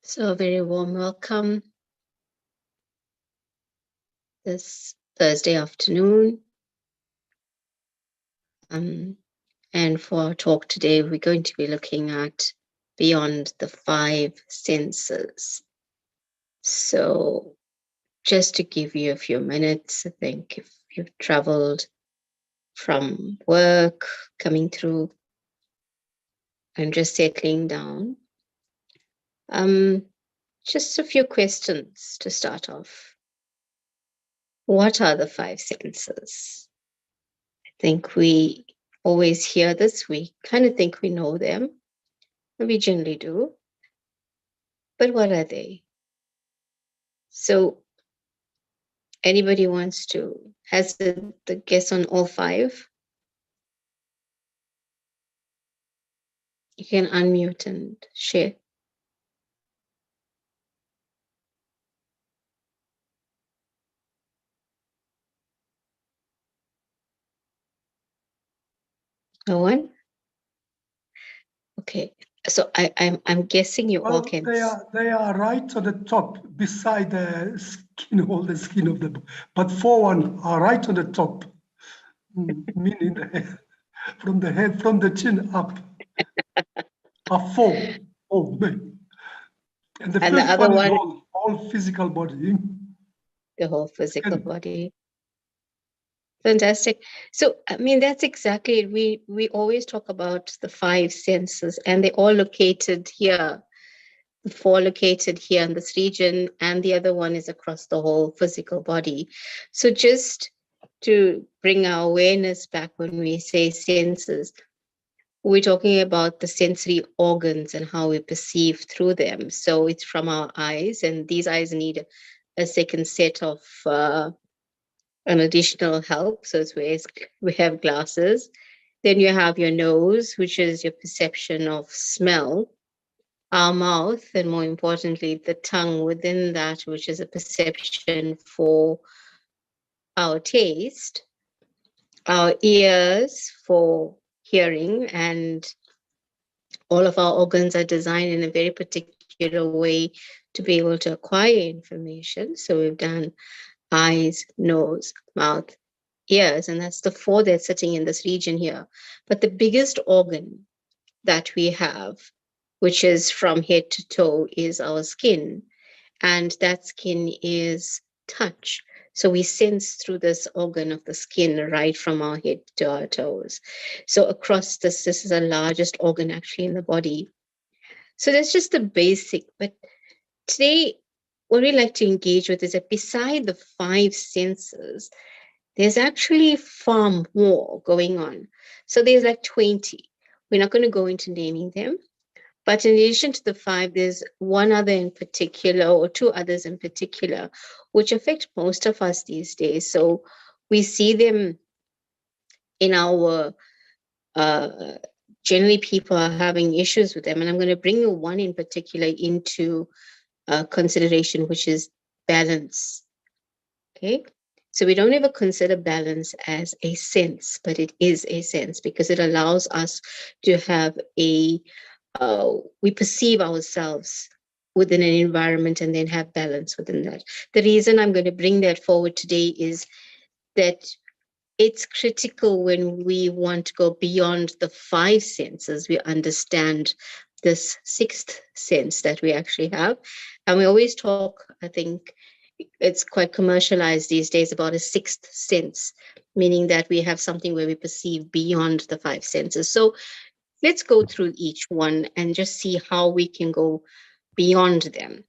So a very warm welcome this Thursday afternoon. And for our talk today, we're going to be looking at beyond the five senses. So just to give you a few minutes, I think if you've traveled from work, coming through and just settling down, just a few questions to start off. What are the five senses? I think we always hear this. We kind of think we know them. We generally do. But what are they? So anybody wants to hazard the guess on all five? You can unmute and share. No one? Okay. So I'm guessing you all can. They are right on the top, beside the skin, all the skin of the, but four one are right on the top, meaning from the head, from the chin up, are four. Oh man! And the first other one is one, all physical body. the whole physical body. Fantastic. So, I mean, that's exactly it. We always talk about the five senses, and they're all located here. The four located here in this region, and the other one is across the whole physical body. So, just to bring our awareness back when we say senses, we're talking about the sensory organs and how we perceive through them. So, it's from our eyes, and these eyes need a second set of an additional help. So it's where we have glasses. Then you have your nose, which is your perception of smell, our mouth, and more importantly, the tongue within that, which is a perception for our taste, our ears for hearing, and all of our organs are designed in a very particular way to be able to acquire information. So we've done eyes, nose, mouth, ears, and that's the four that's sitting in this region here. But the biggest organ that we have, which is from head to toe, is our skin. And that skin is touch. So we sense through this organ of the skin right from our head to our toes. So across this is the largest organ actually in the body. So that's just the basic. But today, what we like to engage with is that beside the five senses, there's actually far more going on. So there's like 20. We're not going to go into naming them. But in addition to the five, there's one other in particular, or two others in particular, which affect most of us these days. So we see them in our, generally people are having issues with them. And I'm going to bring you one in particular into consideration, which is balance. Okay. So we don't ever consider balance as a sense, but it is a sense because it allows us to have we perceive ourselves within an environment and then have balance within that. The reason I'm going to bring that forward today is that it's critical when we want to go beyond the five senses, we understand this sixth sense that we actually have. And we always talk, I think, it's quite commercialized these days about a sixth sense, meaning that we have something where we perceive beyond the five senses. So let's go through each one and just see how we can go beyond them.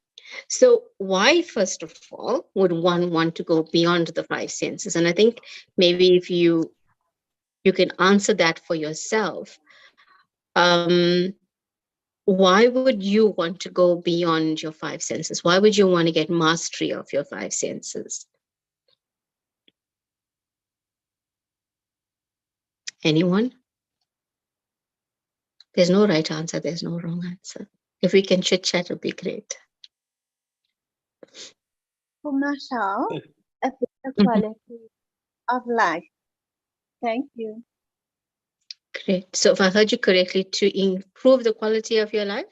So why, first of all, would one want to go beyond the five senses? And I think maybe if you can answer that for yourself. Why would you want to go beyond your five senses? Why would you want to get mastery of your five senses? Anyone? There's no right answer. There's no wrong answer. If we can chit chat, it would be great. For myself, a better quality of life. Thank you. Great. So if I heard you correctly, to improve the quality of your life?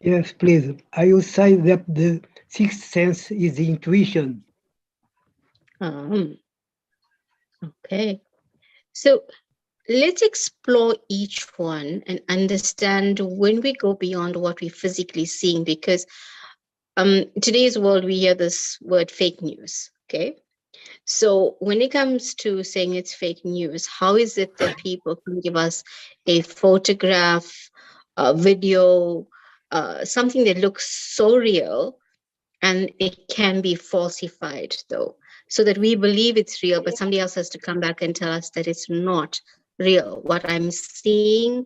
Yes, please. I would say that the sixth sense is the intuition. Um, okay. So let's explore each one and understand when we go beyond what we're physically seeing, because today's world, we hear this word fake news. Okay. So when it comes to saying it's fake news, how is it that people can give us a photograph, a video, something that looks so real, and it can be falsified though, so that we believe it's real, but somebody else has to come back and tell us that it's not real. What I'm seeing,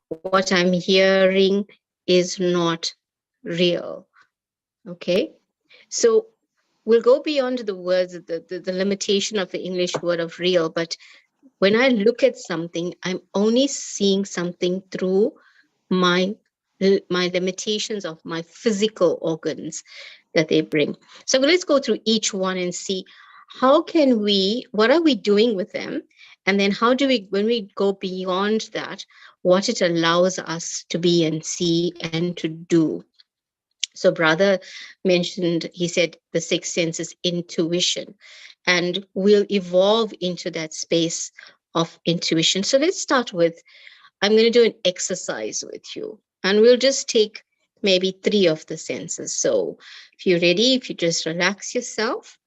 what I'm hearing is not real. Okay. So we'll go beyond the words, the limitation of the English word of real. But when I look at something, I'm only seeing something through my my limitations of my physical organs that they bring. So let's go through each one and see how can we, what are we doing with them? And then how do we, when we go beyond that, what it allows us to be and see and to do. So brother mentioned, he said the sixth sense is intuition, and we'll evolve into that space of intuition. So let's start with, I'm going to do an exercise with you, and we'll just take maybe 3 of the senses. So if you're ready, if you just relax yourself,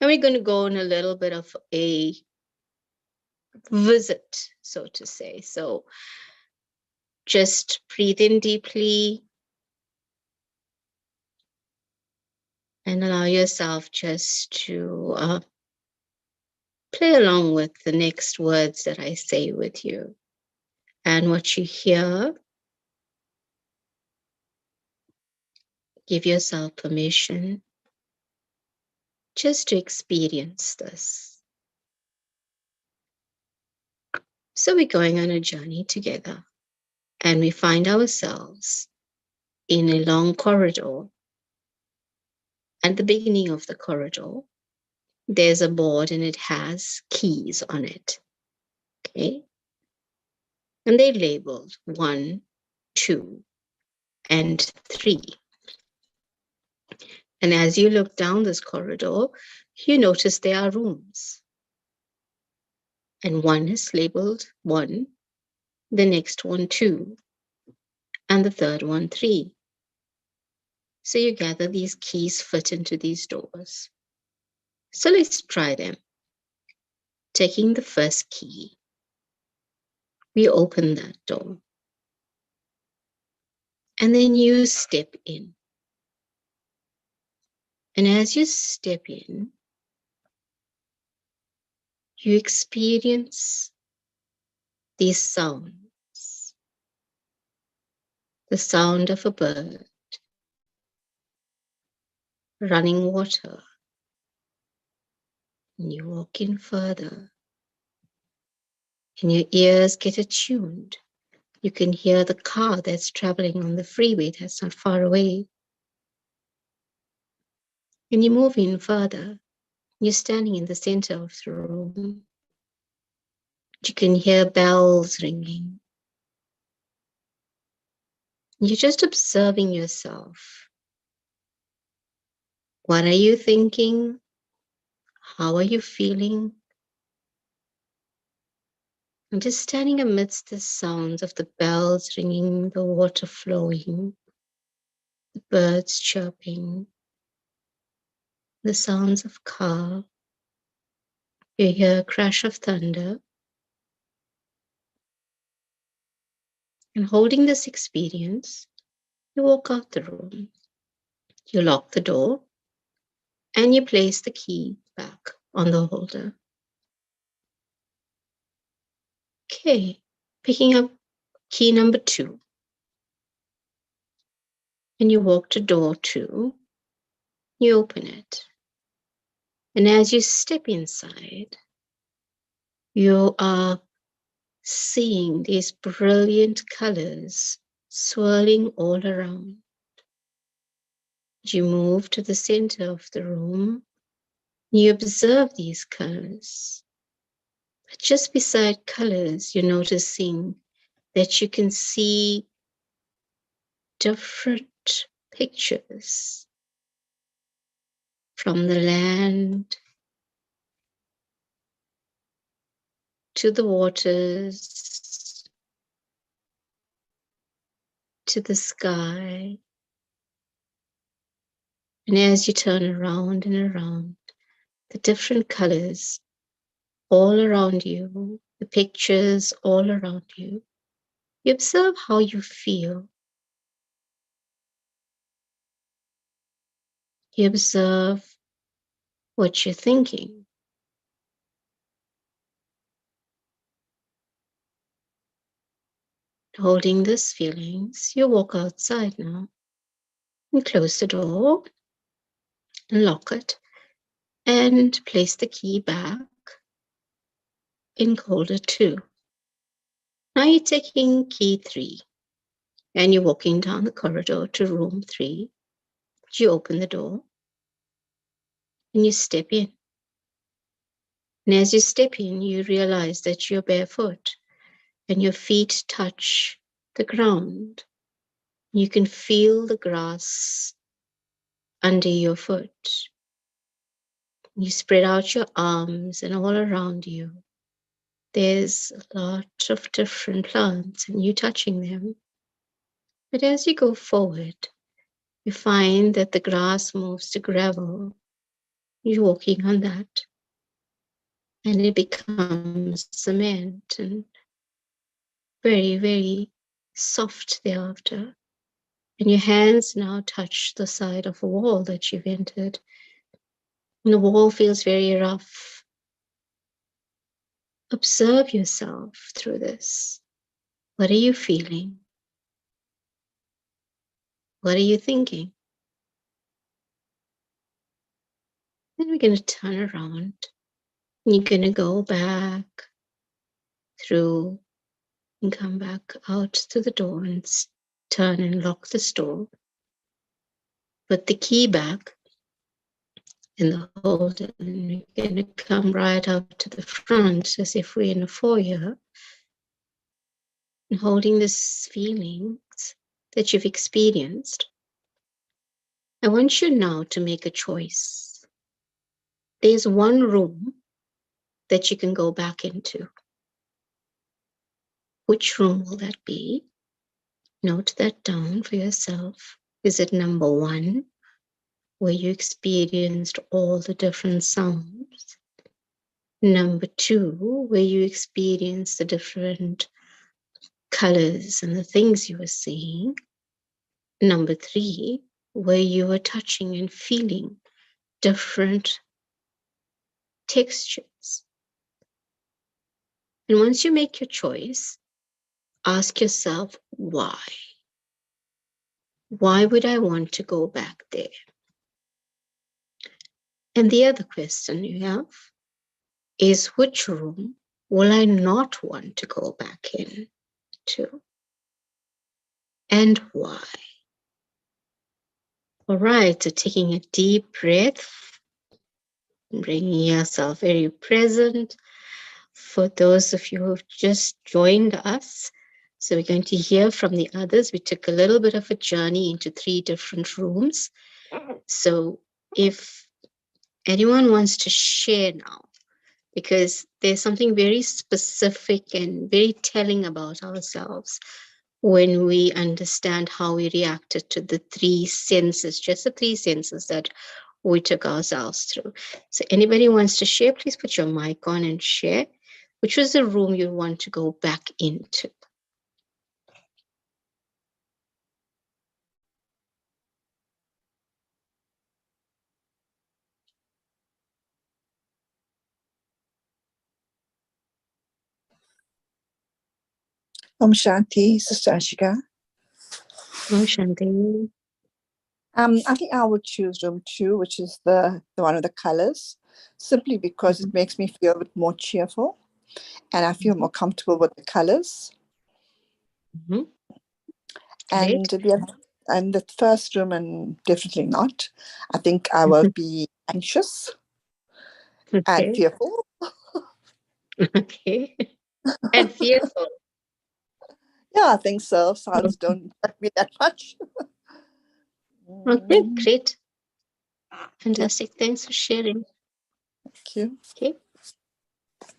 and we're going to go on a little bit of a visit, so to say. So just breathe in deeply and allow yourself just to play along with the next words that I say with you. And what you hear, give yourself permission just to experience this. So we're going on a journey together, and we find ourselves in a long corridor. At the beginning of the corridor, there's a board and it has keys on it. Okay. And they're labeled 1, 2, and 3. And as you look down this corridor, you notice there are rooms. And one is labeled 1, the next one 2, and the third one 3. So you gather these keys fit into these doors. So let's try them. Taking the first key, we open that door. And then you step in. And as you step in, you experience these sounds. The sound of a bird, running water. And you walk in further, and your ears get attuned. You can hear the car that's traveling on the freeway that's not far away. And you move in further. You're standing in the center of the room. You can hear bells ringing. You're just observing yourself. What are you thinking? How are you feeling? And just standing amidst the sounds of the bells ringing, the water flowing, the birds chirping, the sounds of car. You hear a crash of thunder. And holding this experience, you walk out the room. You lock the door and you place the key back on the holder. Okay, picking up key number 2. And you walk to door 2. You open it. And as you step inside, you are seeing these brilliant colors swirling all around. You move to the center of the room. You observe these colors. But just beside colors, you're noticing that you can see different pictures from the land to the waters to the sky. And as you turn around and around, the different colors all around you, the pictures all around you, you observe how you feel. You observe what you're thinking. Holding these feelings, you walk outside now and close the door and lock it and place the key back in holder 2. Now you're taking key 3 and you're walking down the corridor to room 3. You open the door and you step in. And as you step in, you realize that you're barefoot and your feet touch the ground. You can feel the grass under your foot. You spread out your arms, and all around you, there's a lot of different plants and you touching them. But as you go forward, you find that the grass moves to gravel. You're walking on that, and it becomes cement and very, very soft thereafter. And your hands now touch the side of a wall that you've entered. And the wall feels very rough. Observe yourself through this. What are you feeling? What are you thinking? Then we're going to turn around. And you're going to go back through and come back out to the door and turn and lock the door. Put the key back in the holder, and we're going to come right up to the front as if we're in a foyer, and holding these feelings that you've experienced. I want you now to make a choice. There's one room that you can go back into. Which room will that be? Note that down for yourself. Is it number 1, where you experienced all the different sounds? Number 2, where you experienced the different colors and the things you were seeing? Number 3, where you were touching and feeling different textures? And once you make your choice, ask yourself, why? Why would I want to go back there? And the other question you have is, which room will I not want to go back in to? And why? All right, so taking a deep breath, bringing yourself very present. For those of you who've just joined us, so we're going to hear from the others. We took a little bit of a journey into 3 different rooms. So if anyone wants to share now, because there's something very specific and very telling about ourselves when we understand how we reacted to the 3 senses, just the 3 senses that we took ourselves through. So anybody wants to share, please put your mic on and share. Which was the room you want to go back into? Om Shanti, Sister Ashika. Oh, Shanti. I think I would choose room 2, which is the one with the colors, simply because it makes me feel a bit more cheerful and I feel more comfortable with the colors. Mm-hmm. And the first room, and definitely not. I think I will be anxious and fearful. Okay. And fearful. Yeah, I think so. Sounds don't affect me that much. Okay, great. Fantastic. Thanks for sharing. Thank you. Okay.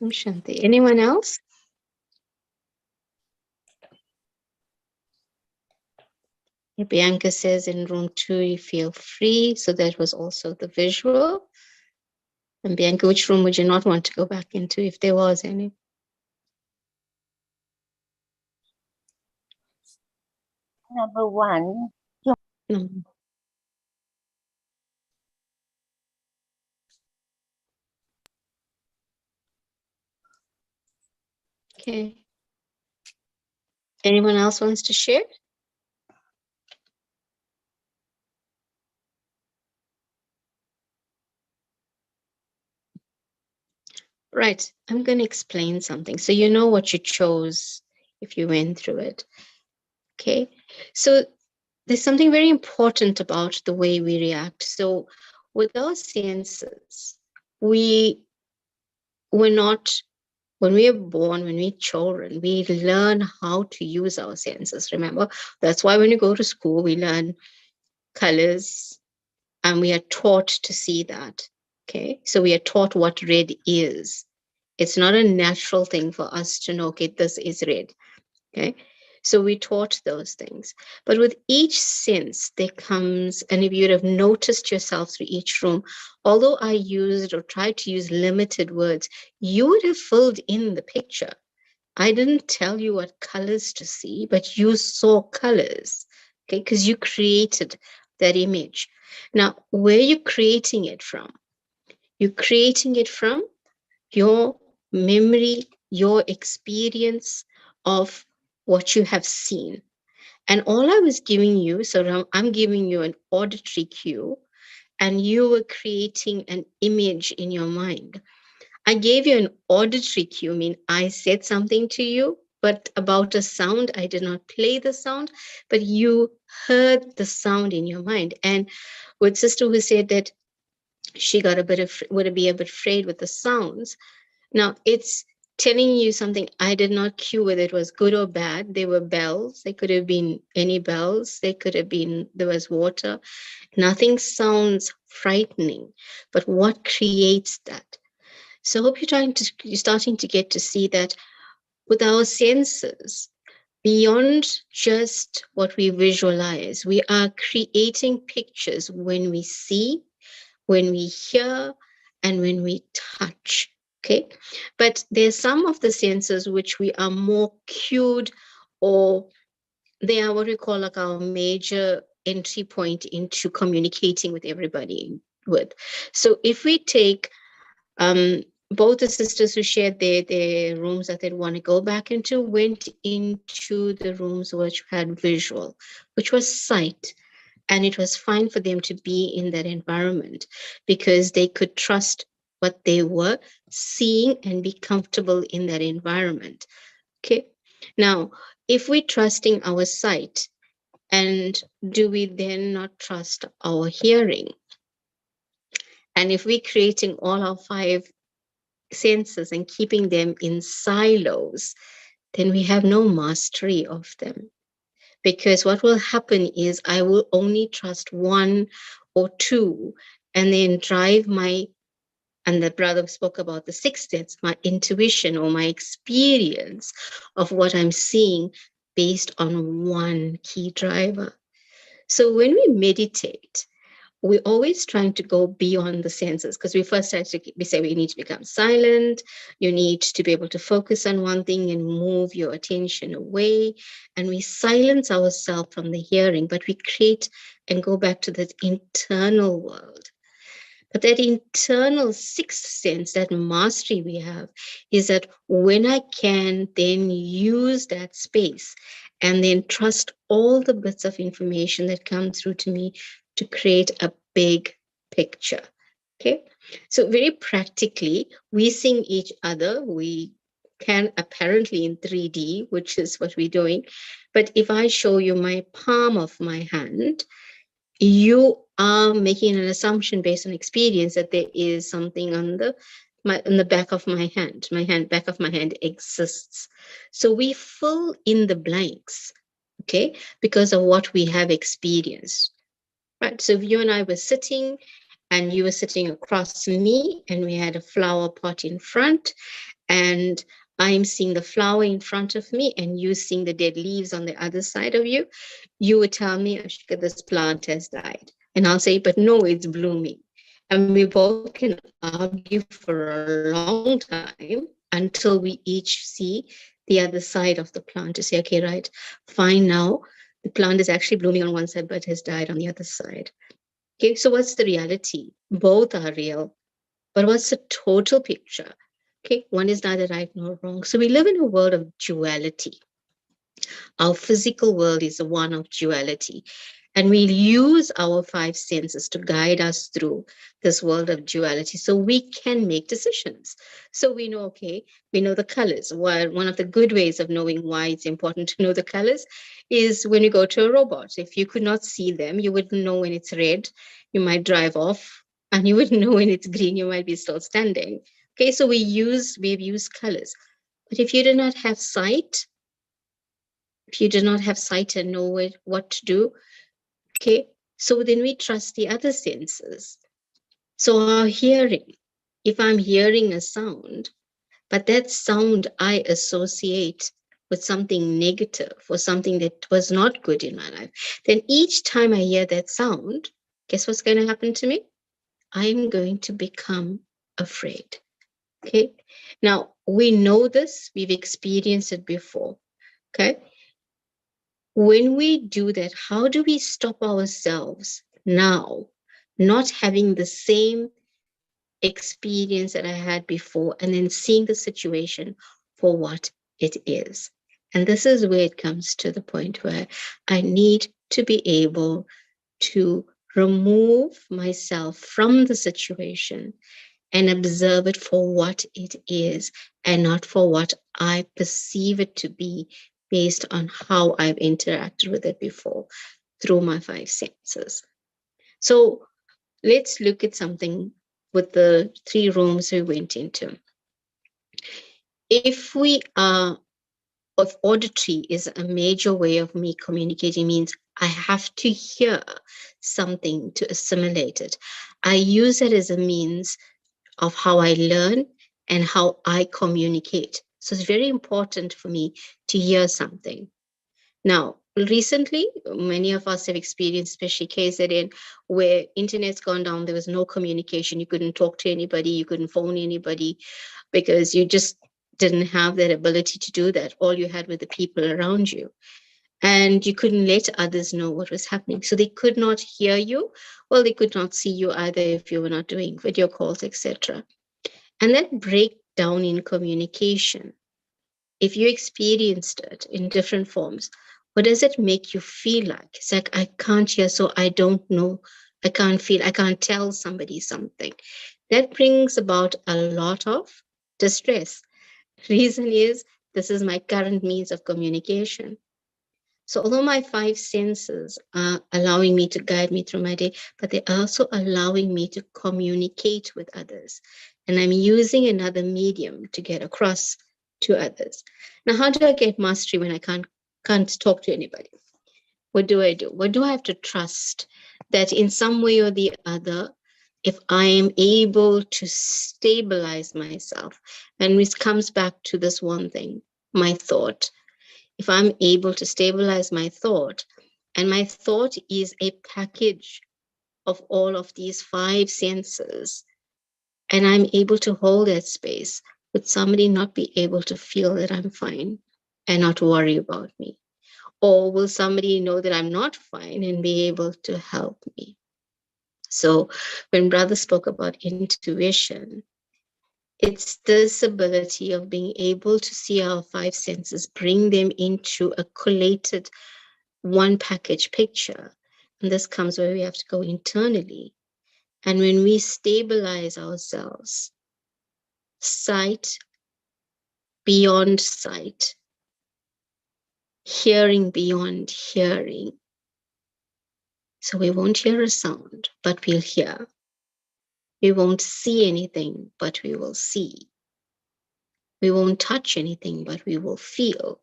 Shanti. Anyone else? Bianca says in room 2 you feel free. So that was also the visual. And Bianca, which room would you not want to go back into if there was any? Number 1. No. Okay. Anyone else wants to share? Right. I'm going to explain something. So you know what you chose if you went through it. Okay. So there's something very important about the way we react. So with our senses, we're not, when we are born, when we're children, we learn how to use our senses. Remember, that's why when you go to school, we learn colors and we are taught to see that. Okay. So we are taught what red is. It's not a natural thing for us to know, okay, this is red. Okay. So we taught those things. But with each sense, there comes, and if you'd have noticed yourself through each room, although I used or tried to use limited words, you would have filled in the picture. I didn't tell you what colors to see, but you saw colors, okay, because you created that image. Now, where are you creating it from? You're creating it from your memory, your experience of what you have seen. And all I was giving you, so I'm giving you an auditory cue, and you were creating an image in your mind. I gave you an auditory cue, I mean, I said something to you, but about a sound, I did not play the sound, but you heard the sound in your mind. And with sister who said that she got would be a bit afraid with the sounds. Now it's telling you something I did not cue whether it was good or bad. They were bells. They could have been any bells. They could have been, there was water. Nothing sounds frightening, but what creates that? So I hope you're starting to get to see that with our senses, beyond just what we visualize, we are creating pictures when we see, when we hear, and when we touch. Okay. But there's some of the senses which we are more cued, or they are what we call like our major entry point into communicating with everybody with. So if we take both the sisters who shared their rooms that they'd want to go back into went into the rooms which had visual, which was sight. And it was fine for them to be in that environment because they could trust what they were seeing and be comfortable in that environment. Okay. Now, if we're trusting our sight, and do we then not trust our hearing? And if we're creating all our 5 senses and keeping them in silos, then we have no mastery of them. Because what will happen is I will only trust 1 or 2 and then drive and the brother spoke about the 6th sense, my intuition or my experience of what I'm seeing based on 1 key driver. So when we meditate, we're always trying to go beyond the senses because we say we need to become silent. You need to be able to focus on one thing and move your attention away. And we silence ourselves from the hearing, but we create and go back to that internal world. But that internal 6th sense, that mastery we have, is that when I can then use that space and then trust all the bits of information that come through to me to create a big picture. Okay. So very practically, we seeing each other. We can apparently in 3D, which is what we're doing. But if I show you my palm of my hand, you are making an assumption based on experience that there is something on in the back of my hand. Back of my hand exists. So we fill in the blanks, okay, because of what we have experienced. Right. So if you and I were sitting and you were sitting across from me and we had a flower pot in front and I'm seeing the flower in front of me and you seeing the dead leaves on the other side of you, you would tell me, Ashika, this plant has died. And I'll say, but no, it's blooming. And we both can argue for a long time until we each see the other side of the plant to say, okay, right, fine, now the plant is actually blooming on one side, but has died on the other side. Okay, so what's the reality? Both are real, but what's the total picture? Okay, one is neither right nor wrong. So we live in a world of duality. Our physical world is one of duality. And we use our five senses to guide us through this world of duality so we can make decisions. So we know, okay, we know the colors. Well, one of the good ways of knowing why it's important to know the colors is when you go to a robot. If you could not see them, you wouldn't know when it's red, you might drive off, and you wouldn't know when it's green, you might be still standing. Okay, so we've used colors. But if you do not have sight, if you do not have sight and know what to do, okay, so then we trust the other senses. So our hearing, if I'm hearing a sound, but that sound I associate with something negative or something that was not good in my life, then each time I hear that sound, guess what's going to happen to me? I'm going to become afraid. Okay. Now we know this, we've experienced it before. Okay. When we do that, how do we stop ourselves now not having the same experience that I had before and then seeing the situation for what it is? And this is where it comes to the point where I need to be able to remove myself from the situation and observe it for what it is and not for what I perceive it to be based on how I've interacted with it before through my five senses. So let's look at something with the 3 rooms we went into. If auditory is a major way of me communicating, means I have to hear something to assimilate it. I use it as a means of how I learn and how I communicate. So it's very important for me to hear something. Now, recently, many of us have experienced, especially KZN, where internet's gone down, there was no communication. You couldn't talk to anybody, you couldn't phone anybody because you just didn't have that ability to do that. All you had were the people around you. And you couldn't let others know what was happening. So they could not hear you. Well, they could not see you either if you were not doing video calls, etc. And that breakdown in communication, if you experienced it in different forms, what does it make you feel like? It's like, I can't hear, so I don't know. I can't feel, I can't tell somebody something. That brings about a lot of distress. Reason is, this is my current means of communication. So although my 5 senses are allowing me to guide me through my day, but they're also allowing me to communicate with others. And I'm using another medium to get across to others. Now, how do I get mastery when I can't talk to anybody? What do I do? What do I have to trust? That in some way or the other, if I am able to stabilize myself, and it comes back to this one thing, my thought. If I'm able to stabilize my thought, and my thought is a package of all of these 5 senses, and I'm able to hold that space, would somebody not be able to feel that I'm fine and not worry about me? Or will somebody know that I'm not fine and be able to help me? So when Brother spoke about intuition, it's this ability of being able to see our 5 senses, bring them into a collated one package picture. And this comes where we have to go internally. And when we stabilize ourselves, sight beyond sight, hearing beyond hearing. So we won't hear a sound, but we'll hear. We won't see anything, but we will see. We won't touch anything, but we will feel,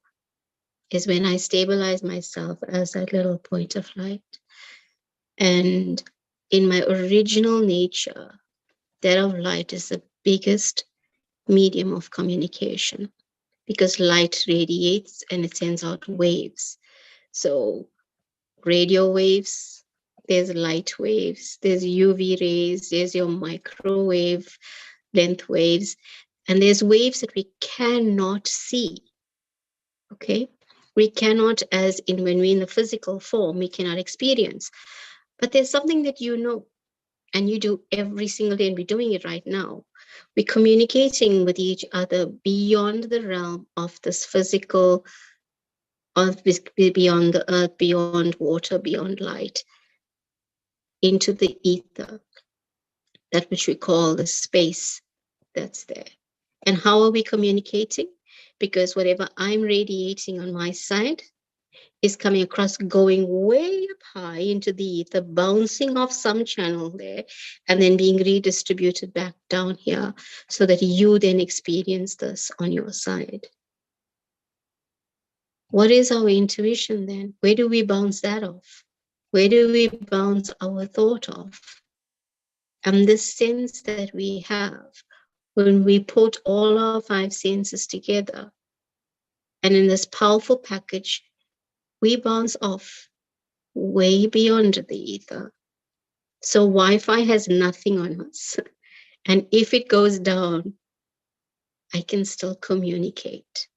is when I stabilize myself as that little point of light. And in my original nature, that of light is the biggest medium of communication, because light radiates and it sends out waves. So radio waves, there's light waves, there's UV rays, there's your microwave length waves, and there's waves that we cannot see. Okay, we cannot, as in when we're in the physical form, we cannot experience. But there's something that you know, and you do every single day, and we're doing it right now. We're communicating with each other beyond the realm of this physical, of beyond the earth, beyond water, beyond light, into the ether, that which we call the space that's there. And how are we communicating? Because whatever I'm radiating on my side is coming across, going way up high into the ether, bouncing off some channel there, and then being redistributed back down here so that you then experience this on your side. What is our intuition then? Where do we bounce that off? Where do we bounce our thought off? And this sense that we have when we put all our five senses together, and in this powerful package, we bounce off way beyond the ether. So Wi-Fi has nothing on us. And if it goes down, I can still communicate,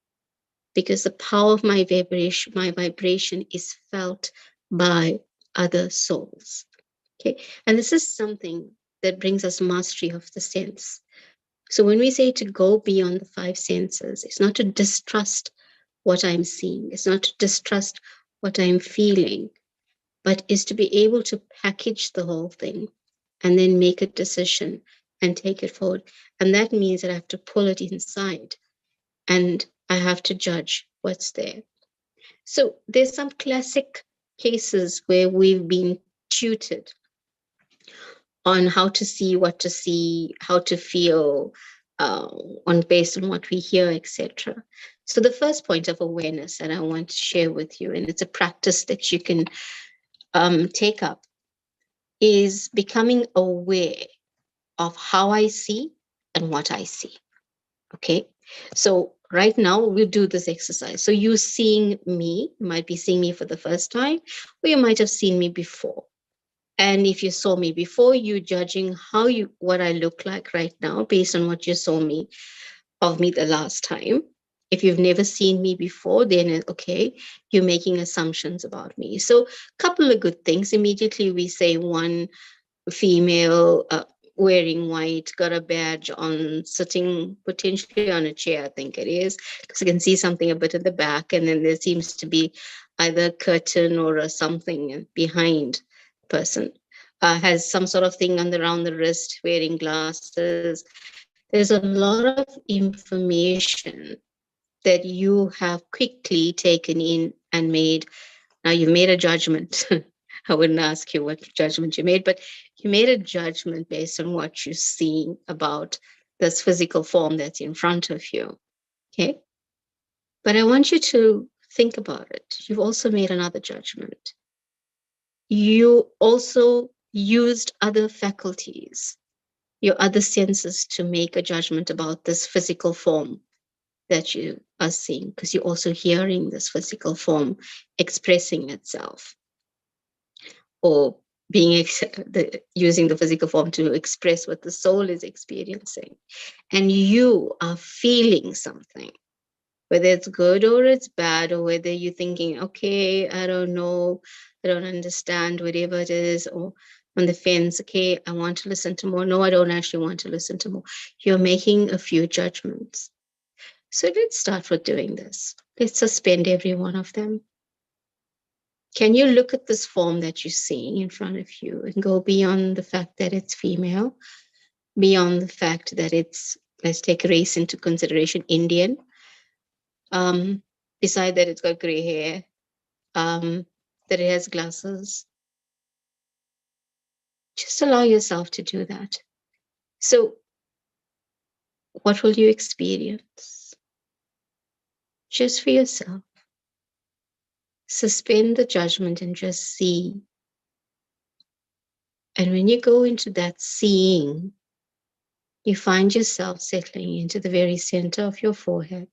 because the power of my vibration is felt by other souls. Okay. And this is something that brings us mastery of the sense. So when we say to go beyond the five senses, it's not to distrust what I'm seeing. It's not to distrust what I'm feeling, but is to be able to package the whole thing and then make a decision and take it forward. And that means that I have to pull it inside and I have to judge what's there. So there's some classic cases where we've been tutored on how to see, what to see, how to feel, on based on what we hear, etc. So the first point of awareness that I want to share with you, and it's a practice that you can take up, is becoming aware of how I see and what I see. Okay, so right now we'll do this exercise. So you seeing me, you might be seeing me for the first time, or you might have seen me before. And if you saw me before, you judging what I look like right now based on what you saw of me the last time. If you've never seen me before, then okay, you're making assumptions about me. So a couple of good things. Immediately we say, one, female, wearing white, got a badge on, sitting potentially on a chair, I think it is, because I can see something a bit at the back, and then there seems to be either a curtain or a something behind person. Has some sort of thing around the wrist, wearing glasses. There's a lot of information that you have quickly taken in and made. Now you've made a judgment. I wouldn't ask you what judgment you made, but you made a judgment based on what you're seeing about this physical form that's in front of you. Okay. But I want you to think about it. You've also made another judgment. You also used other faculties, your other senses, to make a judgment about this physical form that you are seeing, because you're also hearing this physical form expressing itself, or being using the physical form to express what the soul is experiencing. And you are feeling something, whether it's good or it's bad, or whether you're thinking, okay, I don't know, I don't understand, whatever it is, or on the fence, okay, I want to listen to more. No, I don't actually want to listen to more. You're making a few judgments. So let's start with doing this. Let's suspend every one of them. Can you look at this form that you're seeing in front of you and go beyond the fact that it's female, beyond the fact that it's, let's take race into consideration, Indian, beside that it's got gray hair, that it has glasses. Just allow yourself to do that. So what will you experience? Just for yourself. Suspend the judgment and just see. And when you go into that seeing, you find yourself settling into the very center of your forehead.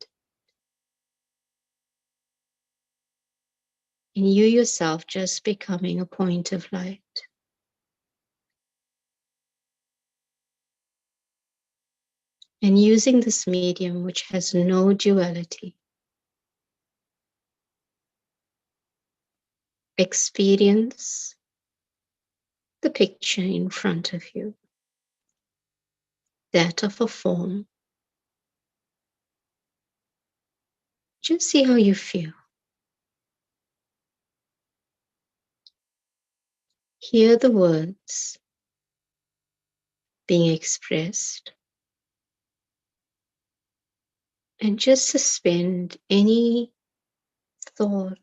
And you yourself just becoming a point of light. And using this medium, which has no duality, experience the picture in front of you, that of a form. Just see how you feel. Hear the words being expressed, and just suspend any thought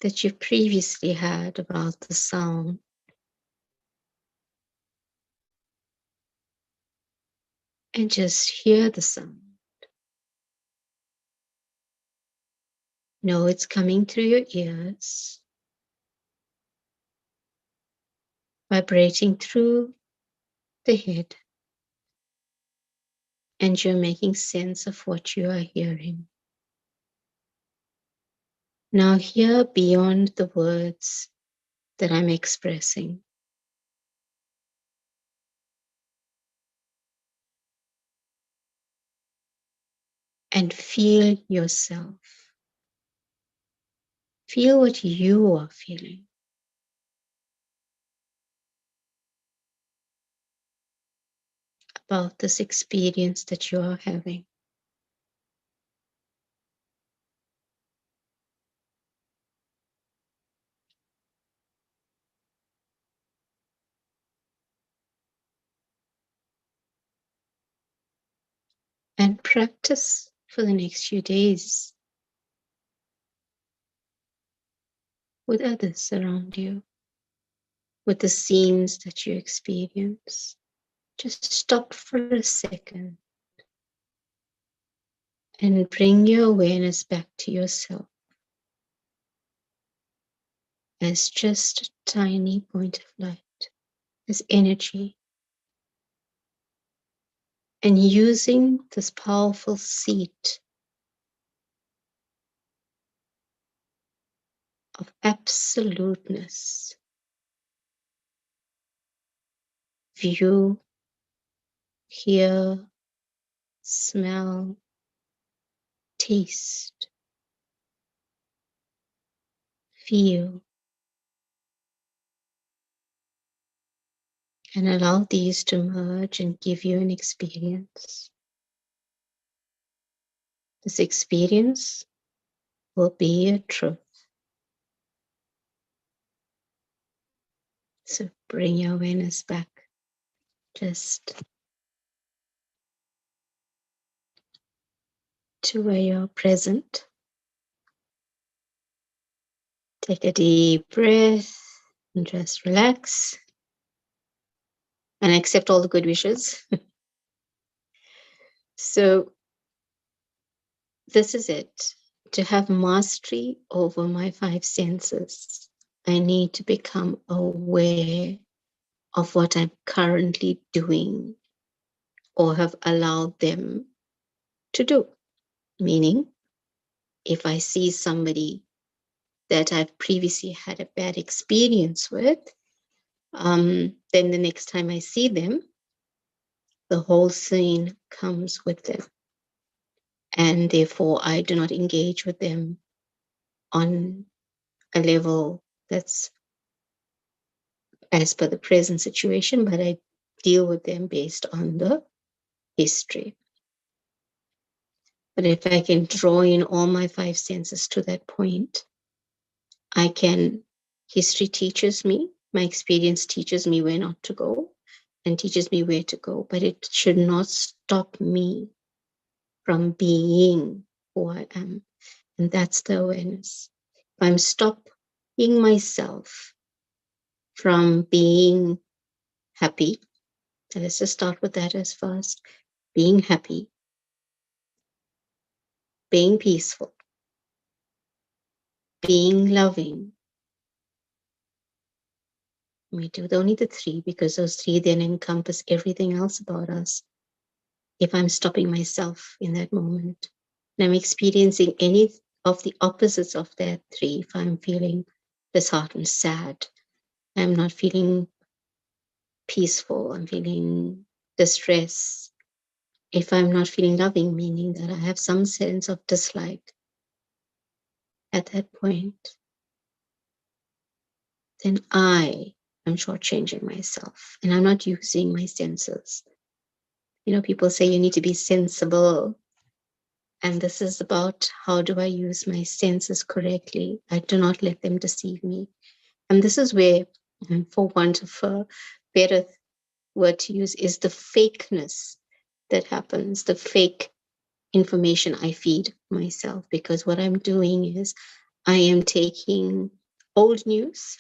that you previously had about the sound. And just hear the sound. Know it's coming through your ears, vibrating through the head, and you're making sense of what you are hearing. Now hear beyond the words that I'm expressing. And feel yourself. Feel what you are feeling. About this experience that you are having. And practice for the next few days with others around you, with the scenes that you experience. Just stop for a second and bring your awareness back to yourself as just a tiny point of light, as energy. And using this powerful seat of absoluteness, view, hear, smell, taste, feel, and allow these to merge and give you an experience. This experience will be a truth. So bring your awareness back, just to where you're present. Take a deep breath and just relax and accept all the good wishes. So this is it. To have mastery over my five senses, I need to become aware of what I'm currently doing or have allowed them to do. Meaning, if I see somebody that I've previously had a bad experience with, then the next time I see them, the whole scene comes with them. And therefore, I do not engage with them on a level that's as per the present situation, but I deal with them based on the history. But if I can draw in all my five senses to that point, I can, history teaches me, my experience teaches me where not to go and teaches me where to go, but it should not stop me from being who I am. And that's the awareness. If I'm stopping myself from being happy, And let's just start with that as first. Being happy, being peaceful, being loving. We do only the three because those three then encompass everything else about us. If I'm stopping myself in that moment and I'm experiencing any of the opposites of that three, if I'm feeling disheartened, sad, I'm not feeling peaceful, I'm feeling distress. If I'm not feeling loving, meaning that I have some sense of dislike at that point, then I am shortchanging myself and I'm not using my senses. You know, people say you need to be sensible. And this is about how do I use my senses correctly? I do not let them deceive me. And this is where, for want of a better word to use, is the fakeness that happens, the fake information I feed myself. Because what I'm doing is I am taking old news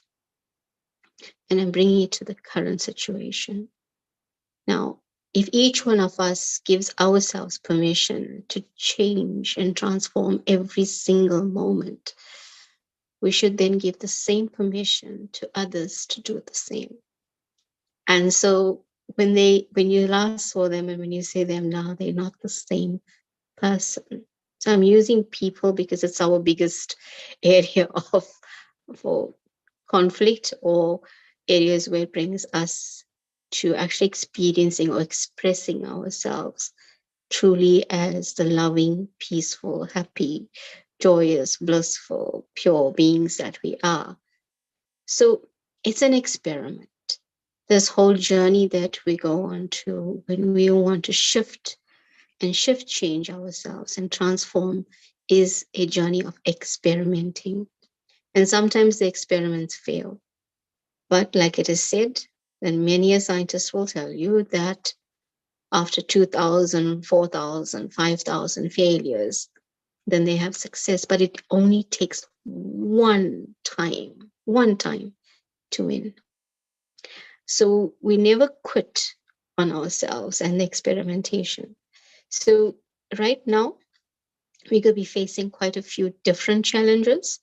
and I'm bringing it to the current situation. Now, if each one of us gives ourselves permission to change and transform every single moment, we should then give the same permission to others to do the same. And so when you last saw them and when you see them now, they're not the same person. So I'm using people because it's our biggest area for conflict, or areas where it brings us to actually experiencing or expressing ourselves truly as the loving, peaceful, happy, joyous, blissful, pure beings that we are. So it's an experiment. This whole journey that we go on to when we want to shift and shift change ourselves and transform is a journey of experimenting. And sometimes the experiments fail. But like it is said, and many a scientist will tell you that after 2,000, 4,000, 5,000 failures, then they have success. But it only takes one time to win. So we never quit on ourselves and the experimentation. So right now, we could be facing quite a few different challenges,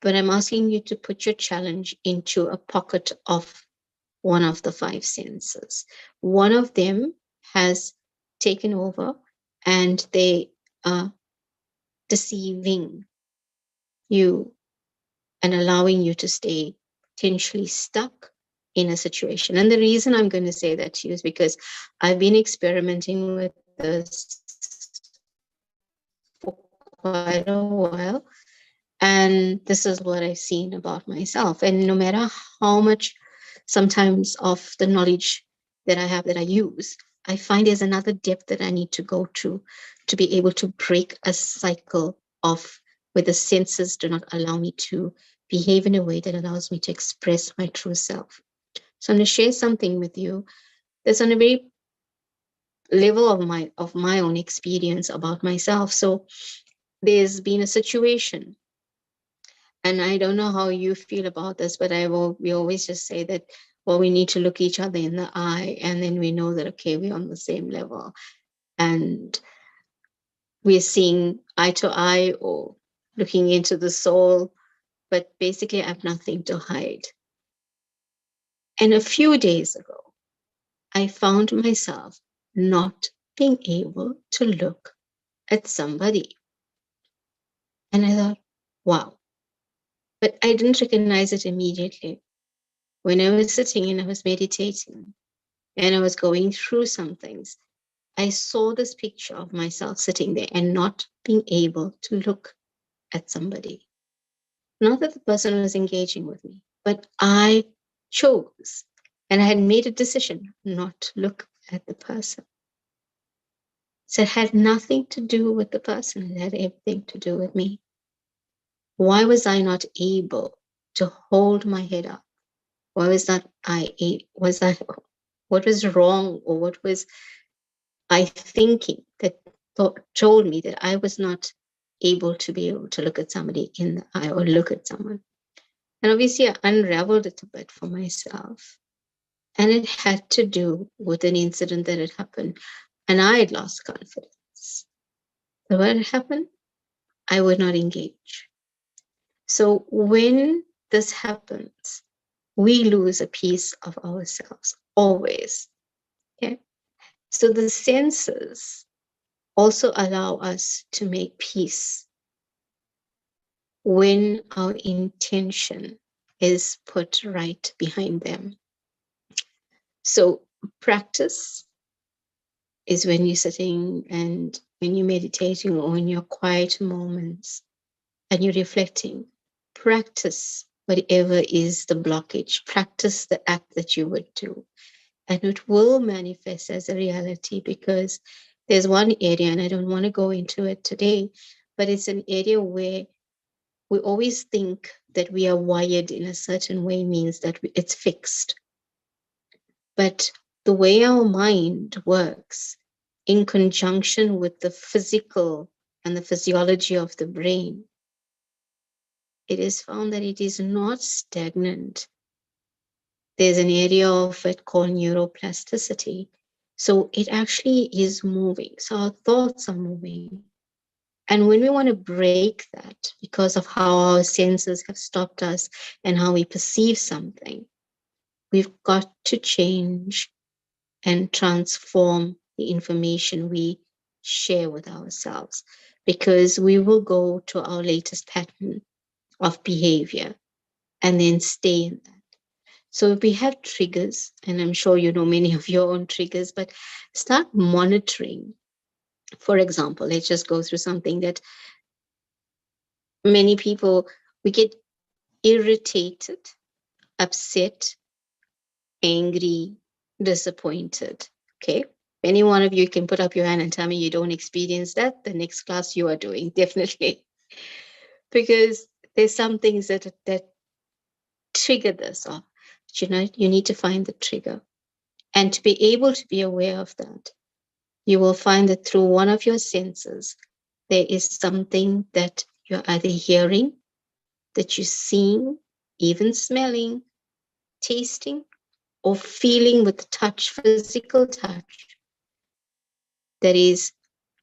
but I'm asking you to put your challenge into a pocket of one of the five senses. One of them has taken over and they are deceiving you and allowing you to stay potentially stuck in a situation. And the reason I'm going to say that to you is because I've been experimenting with this for quite a while. And this is what I've seen about myself. And no matter how much sometimes of the knowledge that I have that I use, I find there's another depth that I need to go to be able to break a cycle of where the senses do not allow me to behave in a way that allows me to express my true self. So I'm going to share something with you that's on a very level of my own experience about myself. So there's been a situation, and I don't know how you feel about this, but we always just say that, well, we need to look each other in the eye, and then we know that, okay, we're on the same level. And we're seeing eye to eye or looking into the soul, but basically I have nothing to hide. And a few days ago, I found myself not being able to look at somebody. And I thought, wow. But I didn't recognize it immediately. When I was sitting and I was meditating and I was going through some things, I saw this picture of myself sitting there and not being able to look at somebody. Not that the person was engaging with me, but I chose and I had made a decision not to look at the person. So it had nothing to do with the person, it had everything to do with me. Why was I not able to hold my head up? Why was not what was wrong, or what was I thinking that told me that I was not able to look at somebody in the eye or look at someone? And obviously I unraveled it a bit for myself. And it had to do with an incident that had happened. And I had lost confidence. So what had happened? I would not engage. So when this happens, we lose a piece of ourselves, always. Okay. So the senses also allow us to make peace when our intention is put right behind them. So practice is when you're sitting and when you're meditating or in your quiet moments and you're reflecting. Practice whatever is the blockage. Practice the act that you would do. And it will manifest as a reality, because there's one area, and I don't want to go into it today, but it's an area where we always think that we are wired in a certain way means that it's fixed. But the way our mind works in conjunction with the physical and the physiology of the brain, it is found that it is not stagnant. There's an area of it called neuroplasticity. So it actually is moving. So our thoughts are moving. And when we want to break that because of how our senses have stopped us and how we perceive something, we've got to change and transform the information we share with ourselves, because we will go to our latest pattern of behavior and then stay in that. So if we have triggers, and I'm sure you know many of your own triggers, but start monitoring. For example, let's just go through something that many people, we get irritated, upset, angry, disappointed. Okay. Any one of you can put up your hand and tell me you don't experience that. The next class you are doing, definitely. Because there's some things that trigger this off. But you need to find the trigger. And to be able to be aware of that, you will find that through one of your senses, there is something that you're either hearing, that you're seeing, even smelling, tasting, or feeling with touch, physical touch, that is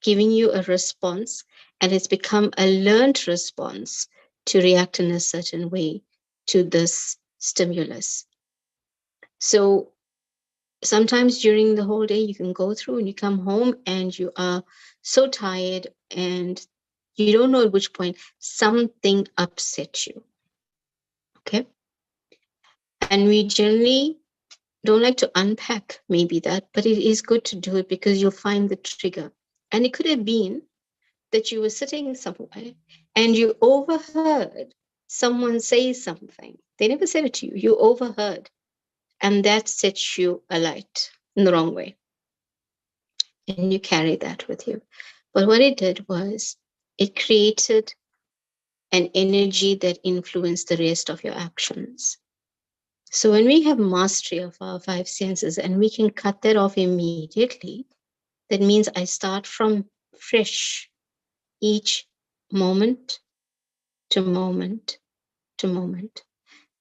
giving you a response, and it's become a learned response to react in a certain way to this stimulus. So sometimes during the whole day, you can go through and you come home and you are so tired and you don't know at which point something upset you. Okay. And we generally don't like to unpack maybe that, but it is good to do it because you'll find the trigger. And it could have been that you were sitting somewhere and you overheard someone say something. They never said it to you, you overheard. And that sets you alight in the wrong way. And you carry that with you. But what it did was it created an energy that influenced the rest of your actions. So when we have mastery of our five senses and we can cut that off immediately, that means I start from fresh each moment to moment to moment.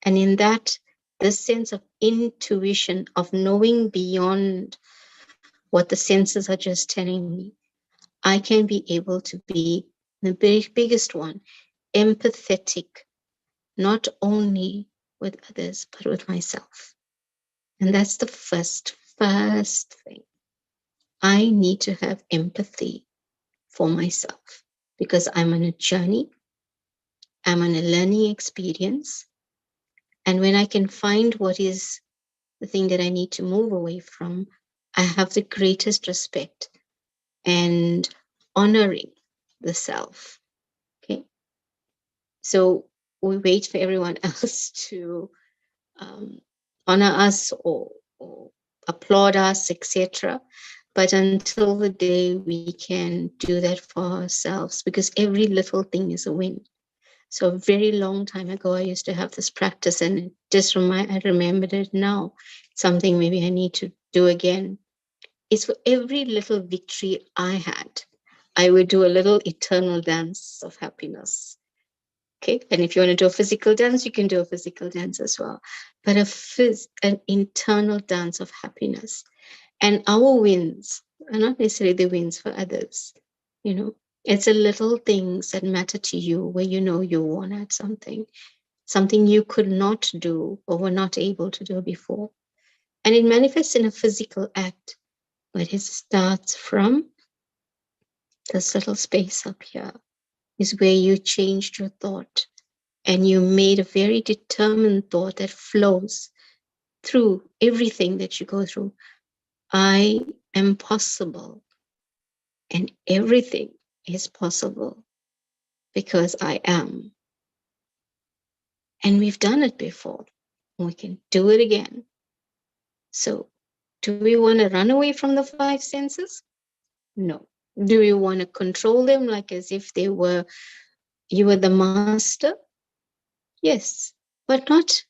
And in that, the sense of intuition, of knowing beyond what the senses are just telling me, I can be able to be the biggest one, empathetic, not only with others, but with myself. And that's the first thing. I need to have empathy for myself because I'm on a journey. I'm on a learning experience. And when I can find what is the thing that I need to move away from, I have the greatest respect and honoring the self. Okay. So we wait for everyone else to honor us or applaud us, etc. But until the day we can do that for ourselves, because every little thing is a win. So a very long time ago, I used to have this practice, and I remembered it now. Something maybe I need to do again. It's for every little victory I had, I would do a little eternal dance of happiness. Okay, and if you want to do a physical dance, you can do a physical dance as well. But an internal dance of happiness. And our wins are not necessarily the wins for others. You know, it's the little things that matter to you where you know you won at something you could not do or were not able to do before. And it manifests in a physical act, but it starts from this little space up here, is where you changed your thought and you made a very determined thought that flows through everything that you go through. I am possible, and everything is possible because I am. And we've done it before. We can do it again. So, do we want to run away from the five senses? No. Do we want to control them like as if you were the master? Yes, but not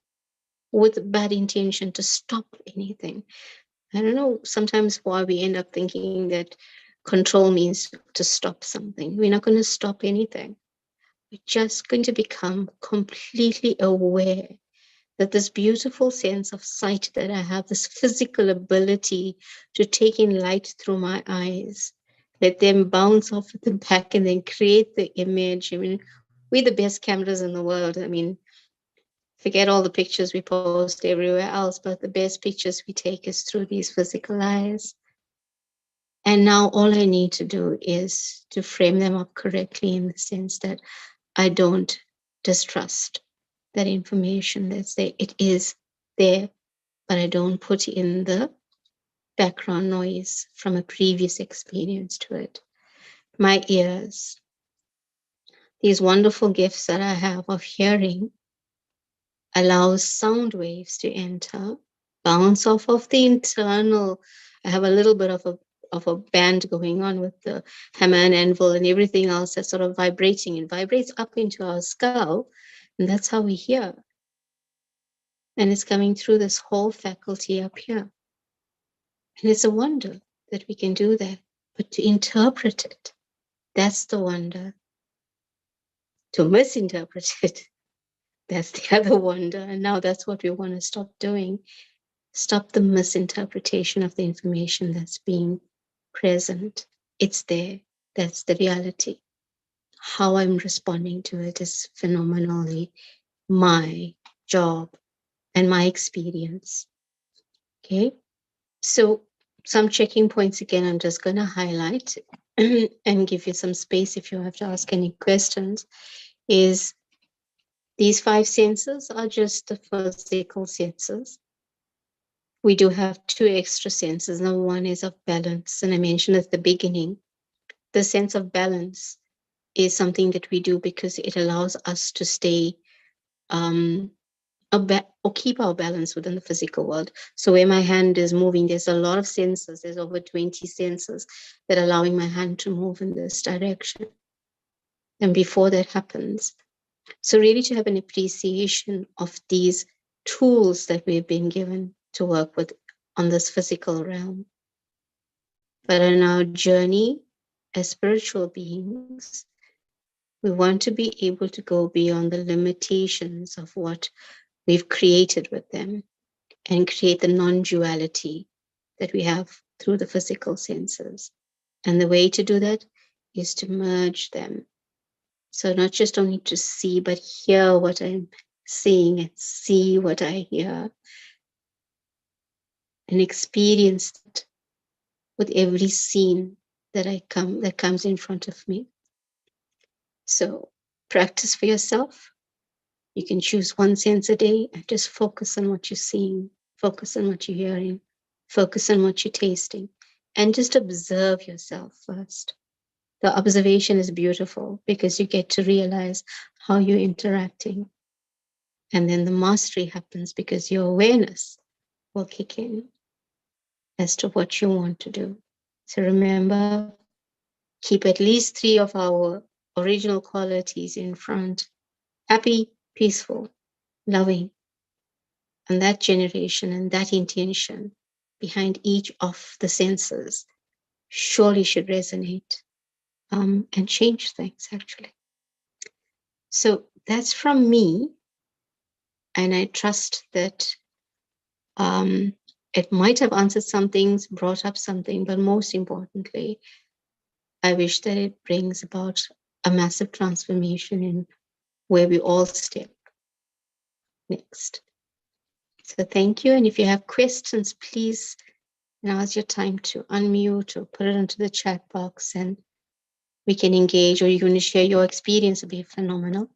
with bad intention to stop anything. I don't know sometimes why we end up thinking that control means to stop something. We're not going to stop anything. We're just going to become completely aware that this beautiful sense of sight that I have, this physical ability to take in light through my eyes, let them bounce off at the back and then create the image. I mean, we're the best cameras in the world. I mean, forget all the pictures we post everywhere else, but the best pictures we take is through these physical eyes. And now all I need to do is to frame them up correctly in the sense that I don't distrust that information that's there. It is there, but I don't put in the background noise from a previous experience to it. My ears, these wonderful gifts that I have of hearing, allows sound waves to enter, bounce off of the internal. I have a little bit of a band going on with the hammer and anvil and everything else that's sort of vibrating. It vibrates up into our skull, and that's how we hear. And it's coming through this whole faculty up here. And it's a wonder that we can do that. But to interpret it, that's the wonder. To misinterpret it, that's the other wonder. And now that's what we want to stop doing. Stop the misinterpretation of the information that's being present. It's there. That's the reality. How I'm responding to it is phenomenally my job and my experience. Okay. So some checking points again, I'm just going to highlight and give you some space if you have to ask any questions, is these five senses are just the physical senses. We do have two extra senses. Number one is of balance. And I mentioned at the beginning, the sense of balance is something that we do because it allows us to stay or keep our balance within the physical world. So where my hand is moving, there's a lot of senses. There's over 20 senses that are allowing my hand to move in this direction. And before that happens, so really to have an appreciation of these tools that we've been given to work with on this physical realm. But in our journey as spiritual beings, we want to be able to go beyond the limitations of what we've created with them and create the non-duality that we have through the physical senses. And the way to do that is to merge them. So not just only to see, but hear what I'm seeing and see what I hear and experience it with every scene that comes in front of me. So practice for yourself. You can choose one sense a day and just focus on what you're seeing, focus on what you're hearing, focus on what you're tasting, and just observe yourself first. The observation is beautiful because you get to realize how you're interacting. And then the mastery happens because your awareness will kick in as to what you want to do. So remember, keep at least 3 of our original qualities in front. Happy, peaceful, loving. And that generation and that intention behind each of the senses surely should resonate and change things, actually. So that's from me. And I trust that it might have answered some things, brought up something, but most importantly, I wish that it brings about a massive transformation in where we all step next. So thank you. And if you have questions, please, now's your time to unmute or put it into the chat box and we can engage, or you can share your experience. It'll be phenomenal.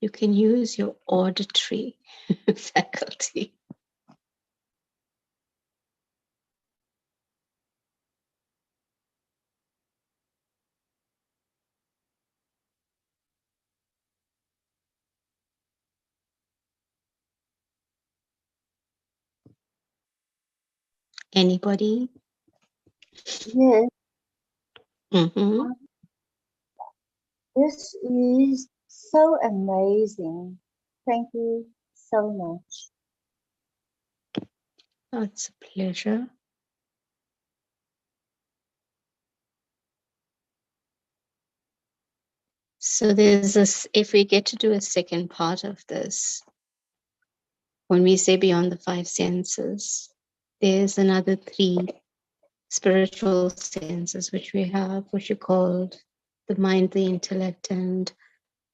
You can use your auditory faculty. Anybody? Yes, Mm-hmm. this is so amazing. Thank you so much. Oh, it's a pleasure. So there's this, if we get to do a second part of this, when we say beyond the five senses, there's another three spiritual senses which we have, which are called the mind, the intellect, and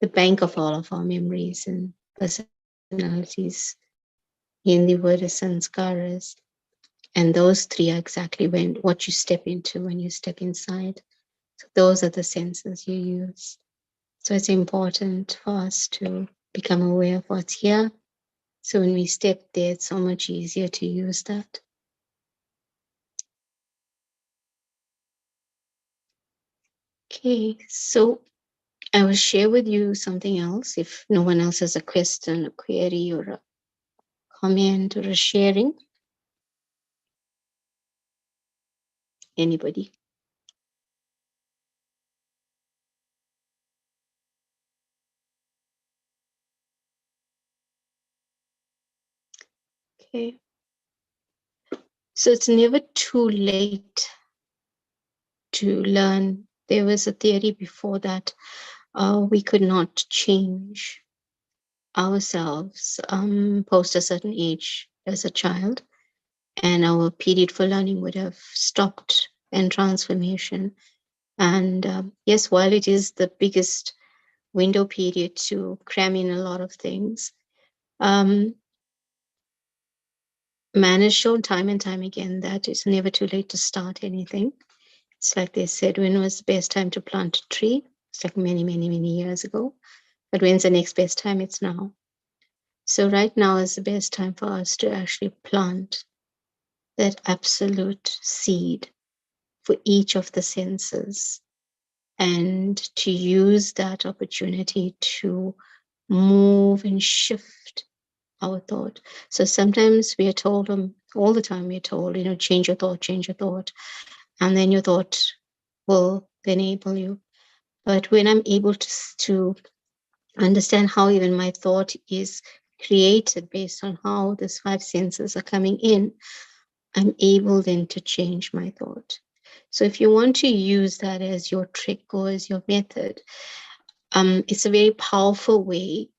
the bank of all of our memories and personalities. In the word is sanskaras. And those three are exactly what you step into when you step inside. So those are the senses you use. So it's important for us to become aware of what's here. So when we step there, it's so much easier to use that. Okay, so I will share with you something else. If no one else has a question, a query, or a comment, or a sharing. Anybody? Okay. So it's never too late to learn. There was a theory before that we could not change ourselves post a certain age as a child, and our period for learning would have stopped and transformation. And yes, while it is the biggest window period to cram in a lot of things, man has shown time and time again that it's never too late to start anything. It's like they said, when was the best time to plant a tree? It's like many, many, many years ago. But when's the next best time? It's now. So right now is the best time for us to actually plant that absolute seed for each of the senses and to use that opportunity to move and shift our thought. So sometimes we are told, all the time we're told, change your thought, change your thought. And then your thought will enable you. But when I'm able to understand how even my thought is created based on how these five senses are coming in, I'm able then to change my thought. So if you want to use that as your trick or as your method, it's a very powerful way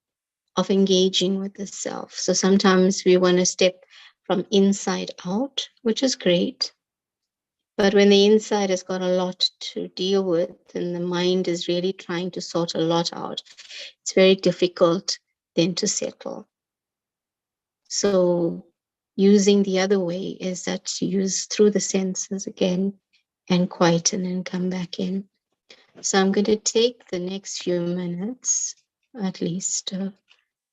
of engaging with the self. So sometimes we want to step from inside out, which is great. But when the inside has got a lot to deal with and the mind is really trying to sort a lot out, it's very difficult then to settle. So using the other way is that to use through the senses again and quieten and come back in. So I'm going to take the next few minutes, at least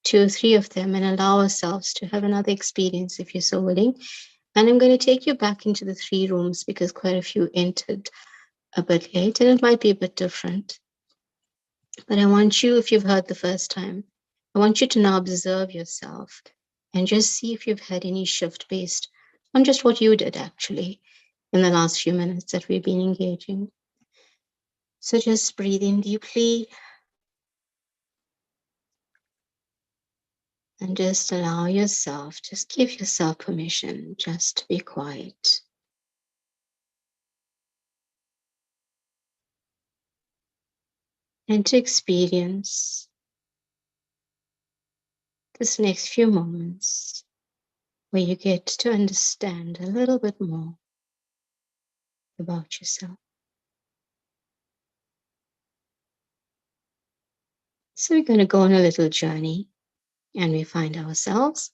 2 or 3 of them, and allow ourselves to have another experience if you're so willing. And I'm going to take you back into the 3 rooms because quite a few entered a bit late and it might be a bit different. But I want you, if you've heard the first time, I want you to now observe yourself and just see if you've had any shift based on just what you did actually in the last few minutes that we've been engaging. So just breathe in deeply and just allow yourself, just give yourself permission just to be quiet. and to experience this next few moments where you get to understand a little bit more about yourself. So we're going to go on a little journey, and we find ourselves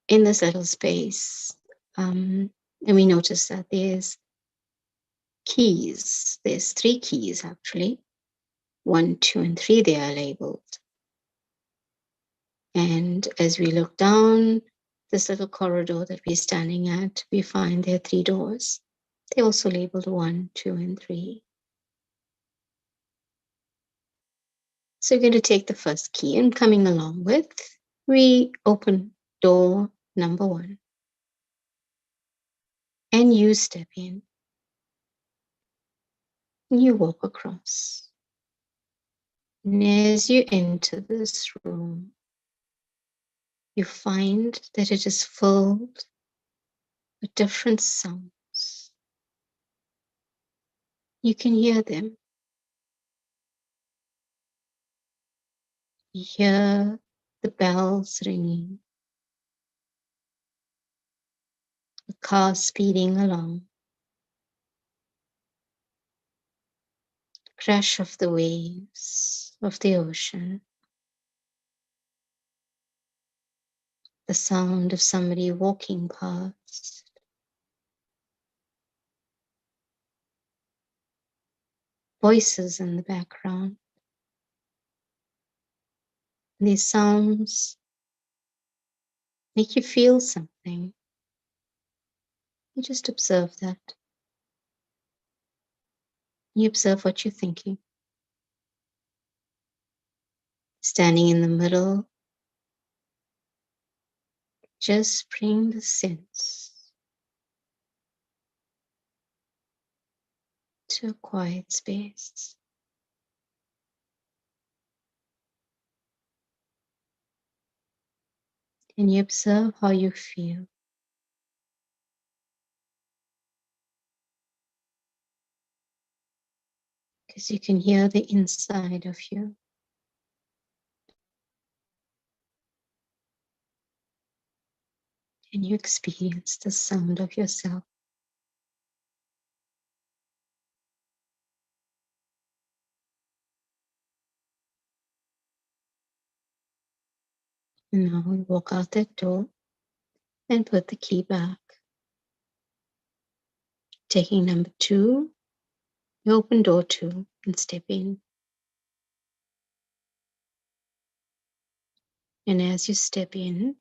in this little space. And we notice that there's keys. There's 3 keys actually. 1, 2, and 3, they are labeled. And as we look down this little corridor that we're standing at, we find there are 3 doors. They're also labeled 1, 2, and 3. So we're going to take the first key, and coming along with, we open door number 1. And you step in. And you walk across. And as you enter this room, you find that it is filled with different sounds. You can hear them. You hear the bells ringing, the car speeding along, the crash of the waves of the ocean, the sound of somebody walking past, voices in the background. These sounds make you feel something. You just observe that. You observe what you're thinking. Standing in the middle, just bring the sense to a quiet space. And you observe how you feel. Because you can hear the inside of you. And you experience the sound of yourself. And now we walk out that door and put the key back. Taking number 2, you open door 2 and step in. And as you step in,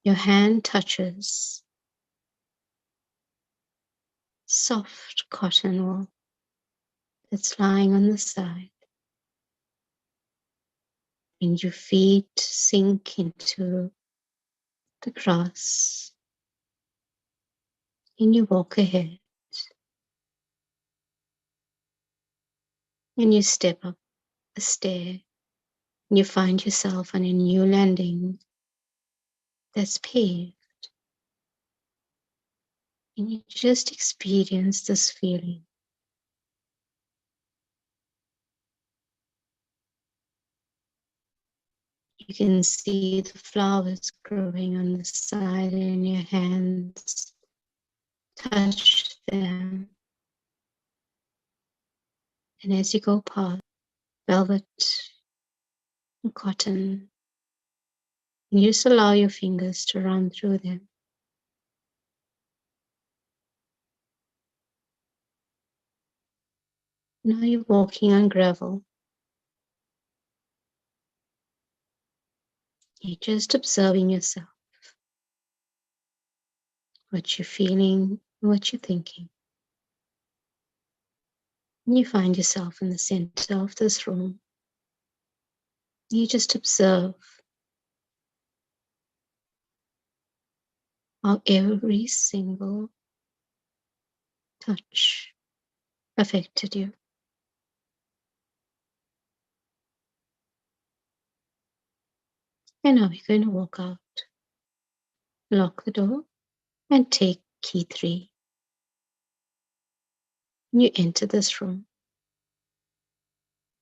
your hand touches soft cotton wool that's lying on the side. And your feet sink into the grass. And you walk ahead. And you step up a stair. And you find yourself on a new landing that's paved. And you just experience this feeling. You can see the flowers growing on the side, and your hands touch them. And as you go past velvet and cotton, you just allow your fingers to run through them. Now you're walking on gravel. You're just observing yourself, what you're feeling, what you're thinking. And you find yourself in the center of this room. You just observe how every single touch affected you. And now you're going to walk out, lock the door, and take key 3. And you enter this room.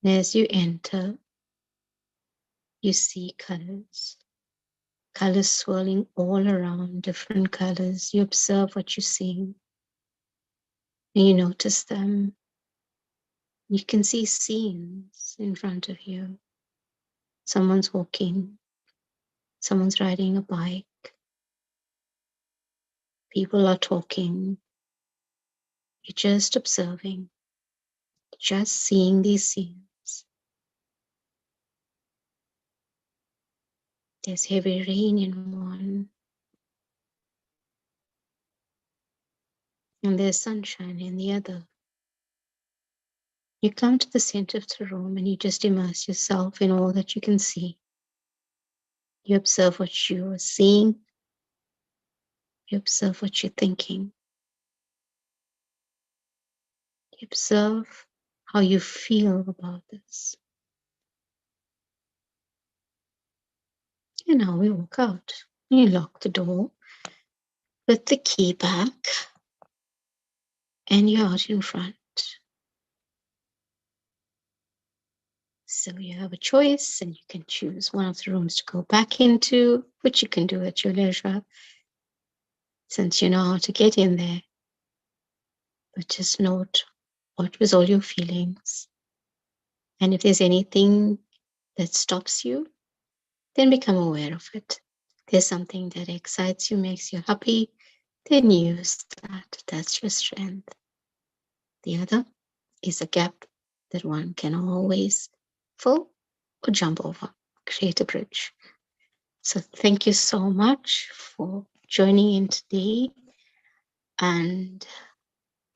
As you enter, you see colors. Colors swirling all around, different colors. You observe what you're seeing. And you notice them. You can see scenes in front of you. Someone's walking. Someone's riding a bike. People are talking. You're just observing, just seeing these scenes. There's heavy rain in one, and there's sunshine in the other. You come to the center of the room and you just immerse yourself in all that you can see. You observe what you are seeing. You observe what you're thinking. You observe how you feel about this. And now we walk out. You lock the door, put the key back, and you're out in front. So you have a choice and you can choose one of the rooms to go back into, which you can do at your leisure, since you know how to get in there. But just note what was all your feelings. And if there's anything that stops you, then become aware of it. If there's something that excites you, makes you happy, then use that. That's your strength. The other is a gap that one can always fill or jump over, create a bridge. So thank you so much for joining in today and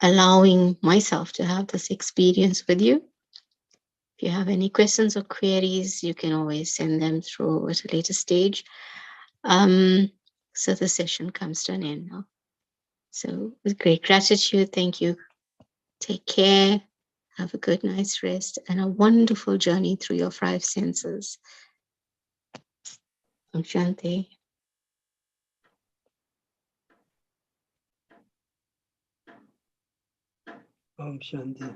allowing myself to have this experience with you. If you have any questions or queries, you can always send them through at a later stage. So the session comes to an end now. So with great gratitude, thank you. Take care. Have a good night's rest and a wonderful journey through your 5 senses. Om Shanti. Om Shanti.